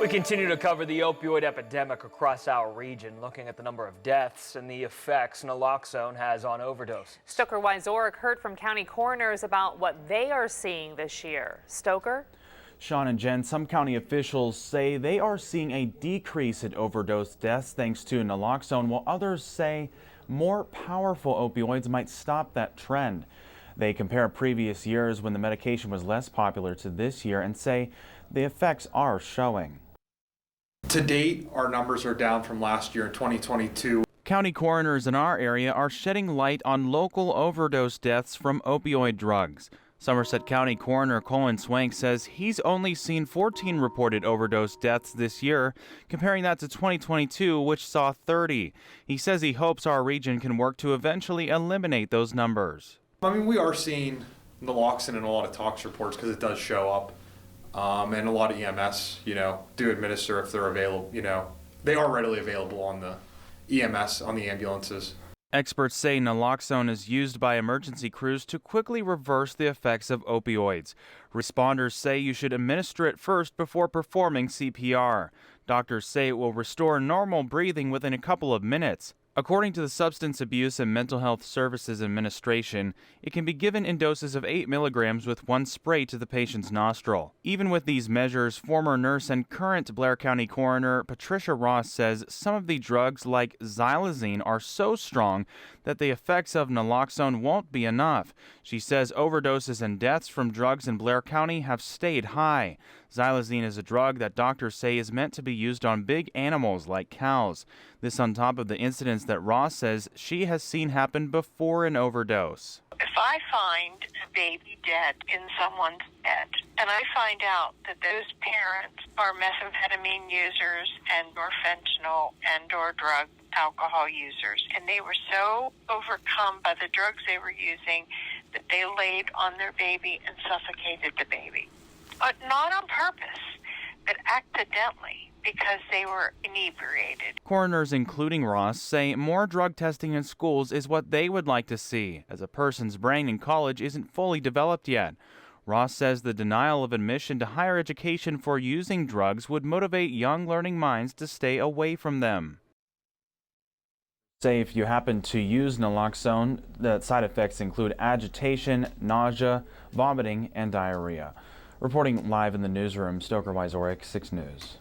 We continue to cover the opioid epidemic across our region, looking at the number of deaths and the effects naloxone has on overdose. Stoker Wyzorek heard from county coroners about what they are seeing this year. Stoker? Sean and Jen, some county officials say they are seeing a decrease in overdose deaths thanks to naloxone, while others say more powerful opioids might stop that trend. They compare previous years when the medication was less popular to this year and say the effects are showing. To date, our numbers are down from last year in 2022. County coroners in our area are shedding light on local overdose deaths from opioid drugs. Somerset County Coroner Colin Swank says he's only seen 14 reported overdose deaths this year, comparing that to 2022, which saw 30. He says he hopes our region can work to eventually eliminate those numbers. I mean, we are seeing naloxone in a lot of tox reports because it does show up. And a lot of EMS, do administer if they're available. They are readily available on the EMS, on the ambulances. Experts say naloxone is used by emergency crews to quickly reverse the effects of opioids. Responders say you should administer it first before performing CPR. Doctors say it will restore normal breathing within a couple of minutes. According to the Substance Abuse and Mental Health Services Administration, it can be given in doses of 8 milligrams with one spray to the patient's nostril. Even with these measures, former nurse and current Blair County coroner Patricia Ross says some of the drugs like xylazine are so strong that the effects of naloxone won't be enough. She says overdoses and deaths from drugs in Blair County have stayed high. Xylazine is a drug that doctors say is meant to be used on big animals like cows. This on top of the incidents that Ross says she has seen happen before an overdose. If I find a baby dead in someone's bed, and I find out that those parents are methamphetamine users and or fentanyl and or drug alcohol users, and they were so overcome by the drugs they were using that they laid on their baby and suffocated the baby. But not on purpose, but accidentally, because they were inebriated. Coroners, including Ross, say more drug testing in schools is what they would like to see, as a person's brain in college isn't fully developed yet. Ross says the denial of admission to higher education for using drugs would motivate young learning minds to stay away from them. Say if you happen to use naloxone, the side effects include agitation, nausea, vomiting, and diarrhea. Reporting live in the newsroom, Stoker Wyzorek, 6 News.